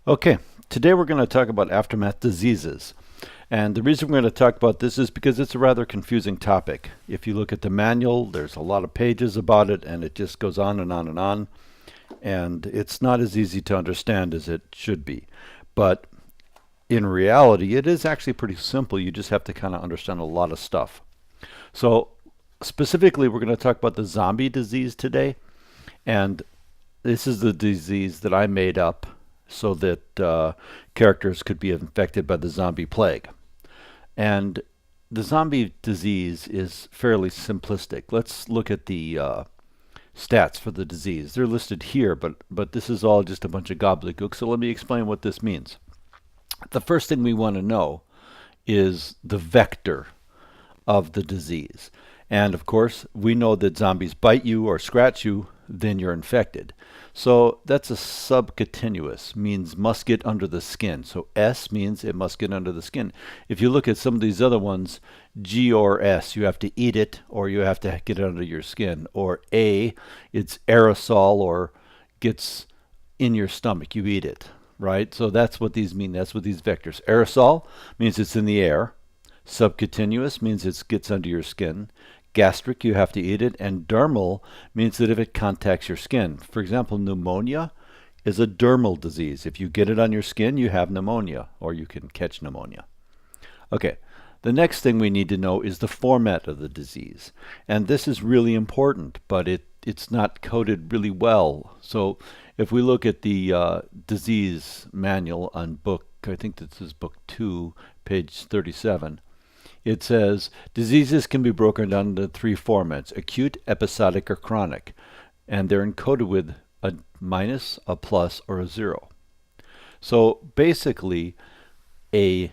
Okay, today we're going to talk about aftermath diseases. And the reason we're going to talk about this is because it's a rather confusing topic. If you look at the manual, there's a lot of pages about it, and it just goes on and on and on. And it's not as easy to understand as it should be. But in reality, it is actually pretty simple. You just have to kind of understand a lot of stuff. So specifically, we're going to talk about the zombie disease today. And this is the disease that I made up so that characters could be infected by the zombie plague. And the zombie disease is fairly simplistic. Let's look at the stats for the disease. They're listed here, but this is all just a bunch of gobbledygook. So let me explain what this means. The first thing we want to know is the vector of the disease. And of course, we know that zombies bite you or scratch you, then you're infected. So that's a subcutaneous, means must get under the skin. So S means it must get under the skin. If you look at some of these other ones, G or S, you have to eat it or you have to get it under your skin. Or A, it's aerosol or gets in your stomach, you eat it, right? So that's what these mean, that's what these vectors. Aerosol means it's in the air. Subcutaneous means it gets under your skin. Gastric, you have to eat it, and dermal means that if it contacts your skin. For example, pneumonia is a dermal disease. If you get it on your skin, you have pneumonia, or you can catch pneumonia. Okay, the next thing we need to know is the format of the disease. And this is really important, but it's not coded really well. So if we look at the disease manual on book, I think this is book 2, page 37, it says diseases can be broken down into 3 formats: acute, episodic, or chronic. And they're encoded with a minus, a plus, or a 0. So basically, an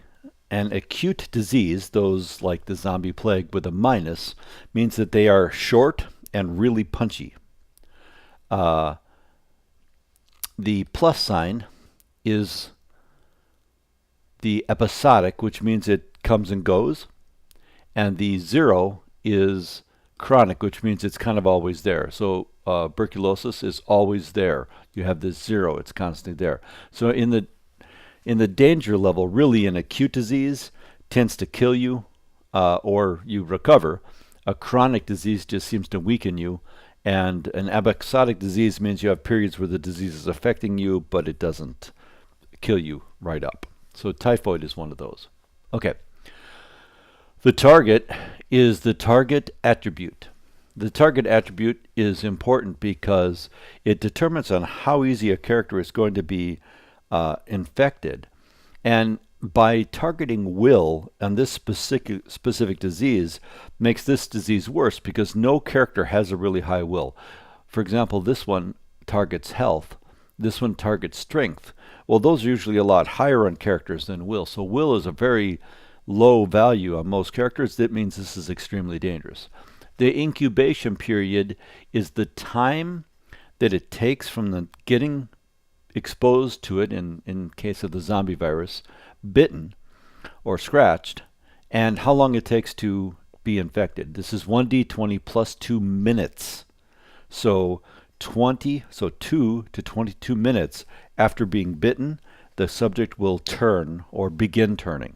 acute disease, those like the zombie plague with a minus, means that they are short and really punchy. The plus sign is the episodic, which means it comes and goes. And the 0 is chronic, which means it's kind of always there. So tuberculosis is always there. You have this 0, it's constantly there. So in the danger level, really an acute disease tends to kill you or you recover. A chronic disease just seems to weaken you. And an episodic disease means you have periods where the disease is affecting you, but it doesn't kill you right up. So typhoid is one of those. Okay. The target is the target attribute. The target attribute is important because it determines on how easy a character is going to be infected. And by targeting will on this specific disease makes this disease worse because no character has a really high will. For example, this one targets health. This one targets strength. Well, those are usually a lot higher on characters than will. So will is a very low value on most characters. That means this is extremely dangerous. The incubation period is the time that it takes from the getting exposed to it, in case of the zombie virus, bitten or scratched, and how long it takes to be infected. This is 1d20 plus 2 minutes. So 2 to 22 minutes after being bitten, the subject will turn or begin turning.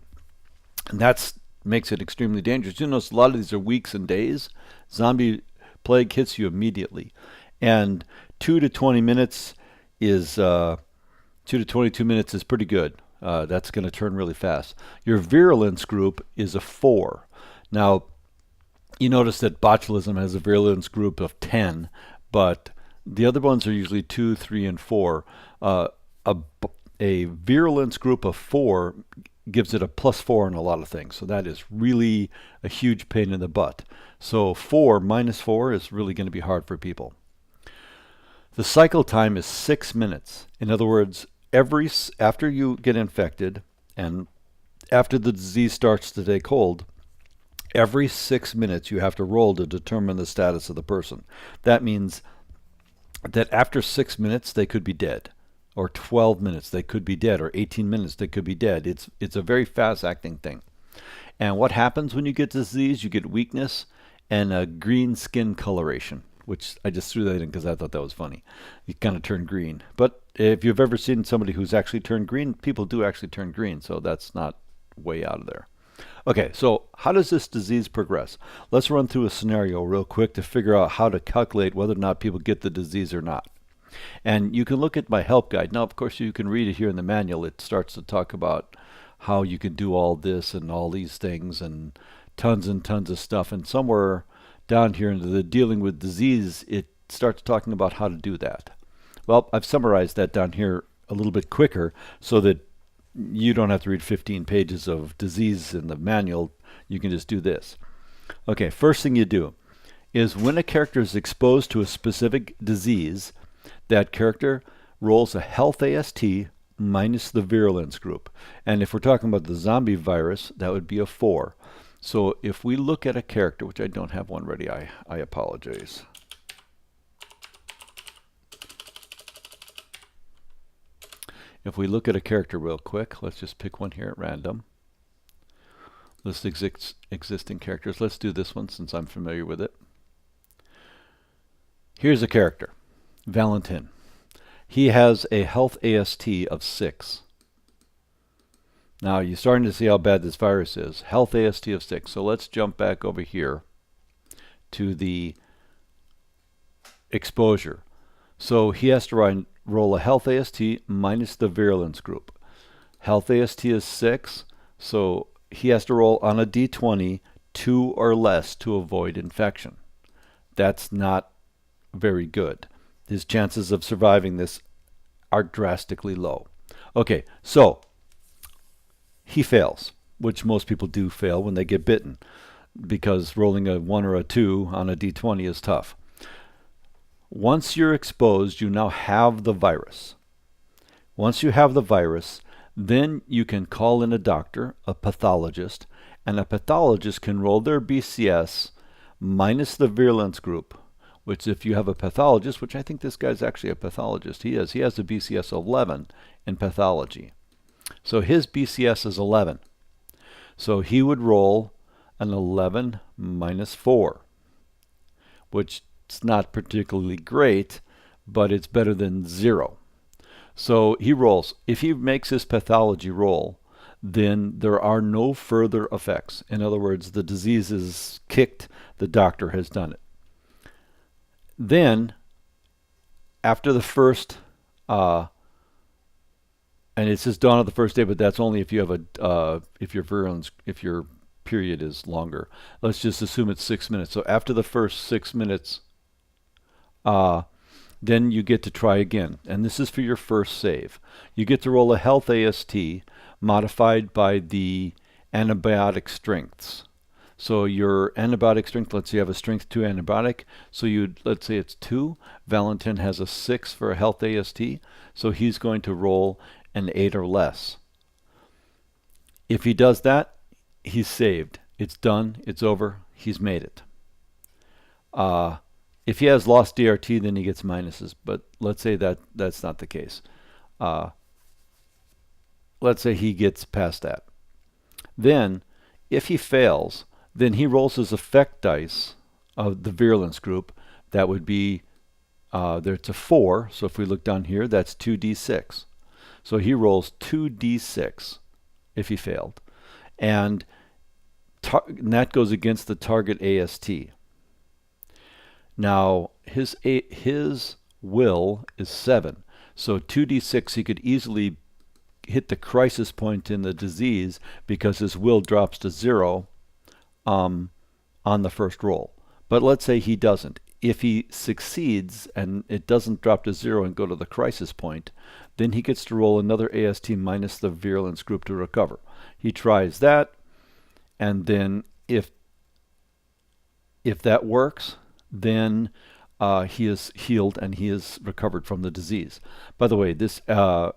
And that makes it extremely dangerous. You notice a lot of these are weeks and days. Zombie plague hits you immediately. And 2 to 20 minutes is 2 to 22 minutes is pretty good. That's going to turn really fast. Your virulence group is a 4. Now, you notice that botulism has a virulence group of 10, but the other ones are usually 2, 3, and 4. A virulence group of 4 gives it a +4 in a lot of things. So that is really a huge pain in the butt. So 4 minus 4 is really going to be hard for people. The cycle time is 6 minutes. In other words, after you get infected and after the disease starts to take hold, every 6 minutes you have to roll to determine the status of the person. That means that after 6 minutes they could be dead. Or 12 minutes, they could be dead, or 18 minutes, they could be dead. It's a very fast-acting thing. And what happens when you get disease? You get weakness and a green skin coloration, which I just threw that in because I thought that was funny. You kind of turn green. But if you've ever seen somebody who's actually turned green, people do actually turn green, so that's not way out of there. Okay, so how does this disease progress? Let's run through a scenario real quick to figure out how to calculate whether or not people get the disease or not. And you can look at my help guide. Now, of course, you can read it here in the manual. It starts to talk about how you can do all this and all these things and tons of stuff. And somewhere down here into the dealing with disease, it starts talking about how to do that. Well, I've summarized that down here a little bit quicker so that you don't have to read 15 pages of disease in the manual. You can just do this. Okay, first thing you do is when a character is exposed to a specific disease, that character rolls a health AST minus the virulence group. And if we're talking about the zombie virus, that would be a 4. So if we look at a character, which I don't have one ready, I apologize. If we look at a character real quick, let's just pick one here at random. List existing characters. Let's do this one since I'm familiar with it. Here's a character, Valentin. He has a health AST of 6. Now you're starting to see how bad this virus is. Health AST of 6. So let's jump back over here to the exposure. So he has to roll a health AST minus the virulence group. Health AST is 6, so he has to roll on a d20 2 or less to avoid infection. That's not very good. His chances of surviving this are drastically low. Okay, so he fails, which most people do fail when they get bitten, because rolling a 1 or a 2 on a d20 is tough. Once you're exposed, you now have the virus. Once you have the virus, then you can call in a doctor, a pathologist, and a pathologist can roll their BCS minus the virulence group, which if you have a pathologist, which I think this guy's actually a pathologist, he has a BCS 11 in pathology. So his BCS is 11. So he would roll an 11 minus 4, which it's not particularly great, but it's better than 0. So he rolls. If he makes his pathology roll, then there are no further effects. In other words, the disease is kicked, the doctor has done it. Then, after the first, and it says dawn of the first day, but that's only if you have if your period is longer. Let's just assume it's 6 minutes. So after the first 6 minutes, then you get to try again. And this is for your first save. You get to roll a health AST modified by the antibiotic strengths. So your antibiotic strength, let's say you have a strength 2 antibiotic, so let's say it's 2. Valentin has a 6 for a health AST, so he's going to roll an 8 or less. If he does that, he's saved. It's done, it's over, he's made it. If he has lost DRT, then he gets minuses, but let's say that's not the case. Let's say he gets past that. Then, if he fails, then he rolls his effect dice of the virulence group. That would be, there's a 4, so if we look down here, that's 2d6. So he rolls 2d6 if he failed. And that goes against the target AST. Now, his will is 7. So 2d6, he could easily hit the crisis point in the disease because his will drops to 0 on the first roll. But let's say he doesn't. If he succeeds and it doesn't drop to 0 and go to the crisis point, then he gets to roll another AST minus the virulence group to recover. He tries that, and then if that works, then he is healed and he is recovered from the disease. By the way, this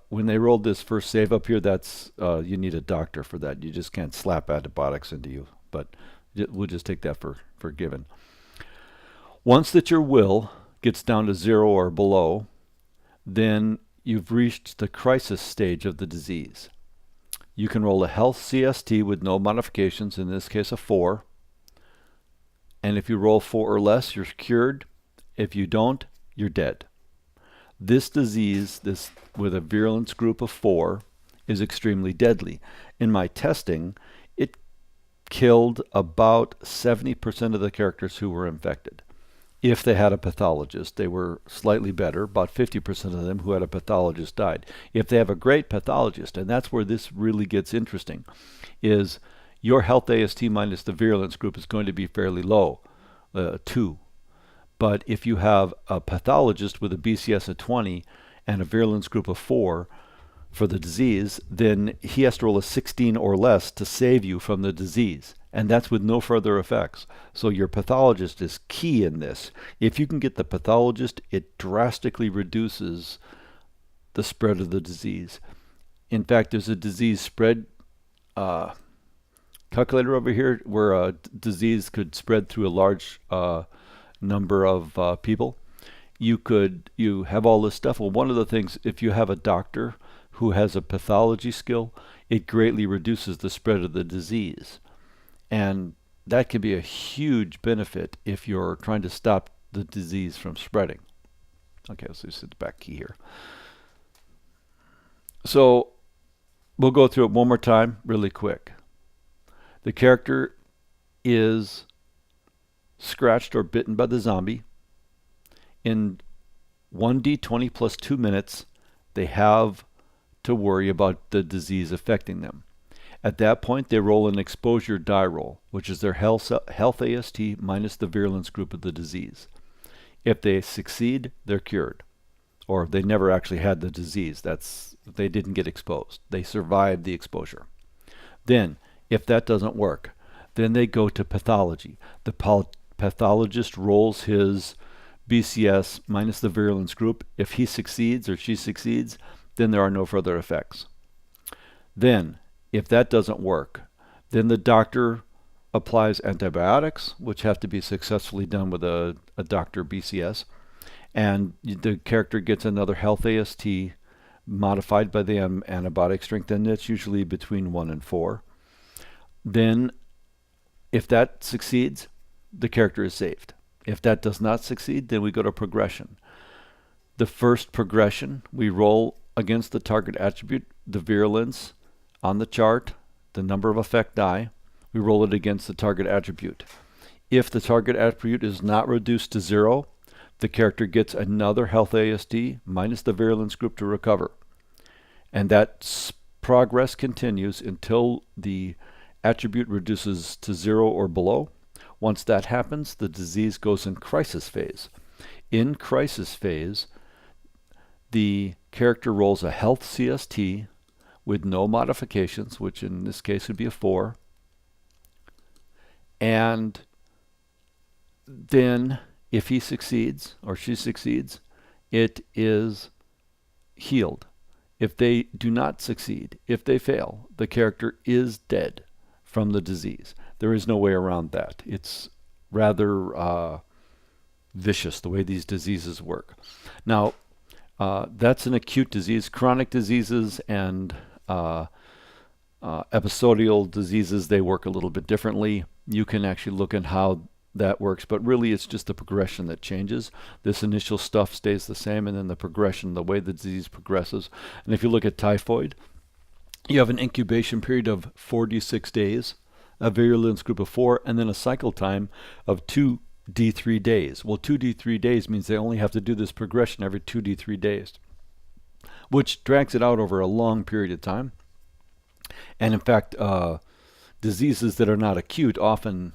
when they rolled this first save up here, that's you need a doctor for that. You just can't slap antibiotics into you. But we'll just take that for given. Once that your will gets down to 0 or below, then you've reached the crisis stage of the disease. You can roll a health CST with no modifications, in this case a 4. And if you roll 4 or less, you're cured. If you don't, you're dead. This disease, this with a virulence group of 4, is extremely deadly. In my testing, it killed about 70% of the characters who were infected. If they had a pathologist, they were slightly better. About 50% of them who had a pathologist died. If they have a great pathologist, and that's where this really gets interesting, is your health AST minus the virulence group is going to be fairly low, 2. But if you have a pathologist with a BCS of 20 and a virulence group of 4 for the disease, then he has to roll a 16 or less to save you from the disease. And that's with no further effects. So your pathologist is key in this. If you can get the pathologist, it drastically reduces the spread of the disease. In fact, there's a disease spread calculator over here where a disease could spread through a large number of people. You have all this stuff. Well, one of the things, if you have a doctor who has a pathology skill, it greatly reduces the spread of the disease. And that can be a huge benefit if you're trying to stop the disease from spreading. Okay, so this is the back key here. So we'll go through it one more time really quick. The character is scratched or bitten by the zombie. In 1d20 plus 2 minutes, they have to worry about the disease affecting them. At that point, they roll an exposure die roll, which is their health AST minus the virulence group of the disease. If they succeed, they're cured. Or they never actually had the disease. They didn't get exposed. They survived the exposure. Then, if that doesn't work, then they go to pathology. The pathologist rolls his BCS minus the virulence group. If he succeeds or she succeeds, then there are no further effects. Then, if that doesn't work, then the doctor applies antibiotics, which have to be successfully done with a doctor BCS, and the character gets another health AST modified by the antibiotic strength, and that's usually between 1 and 4. Then, if that succeeds, the character is saved. If that does not succeed, then we go to progression. The first progression, we roll against the target attribute, the virulence on the chart, the number of effect die. We roll it against the target attribute. If the target attribute is not reduced to 0, the character gets another health AST minus the virulence group to recover. And that progress continues until the attribute reduces to 0 or below. Once that happens, the disease goes in crisis phase. In crisis phase, the character rolls a health CST with no modifications, which in this case would be a 4. And then if he succeeds or she succeeds, it is healed. If they do not succeed, if they fail, the character is dead from the disease. There is no way around that. It's rather vicious the way these diseases work. Now, that's an acute disease. Chronic diseases and episodial diseases, they work a little bit differently. You can actually look at how that works, but really it's just the progression that changes. This initial stuff stays the same, and then the progression, the way the disease progresses. And if you look at typhoid, you have an incubation period of 46 days, a virulence group of 4, and then a cycle time of 2d3 days. Well, 2d3 days means they only have to do this progression every 2d3 days, which drags it out over a long period of time. And in fact, diseases that are not acute often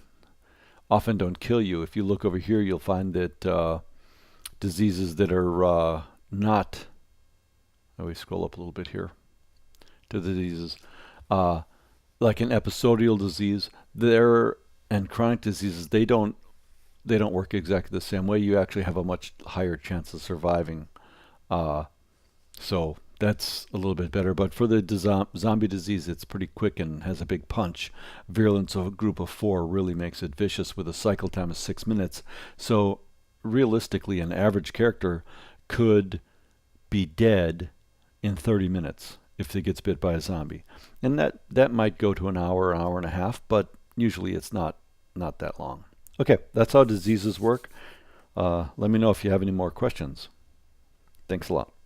don't kill you. If you look over here, you'll find that diseases that are not, we scroll up a little bit here to the diseases, like an episodial disease, and chronic diseases, they don't work exactly the same way. You actually have a much higher chance of surviving. So that's a little bit better. But for the zombie disease, it's pretty quick and has a big punch. Virulence of a group of 4 really makes it vicious with a cycle time of 6 minutes. So realistically, an average character could be dead in 30 minutes if it gets bit by a zombie. And that might go to an hour and a half, but usually it's not that long. Okay, that's how diseases work. Let me know if you have any more questions. Thanks a lot.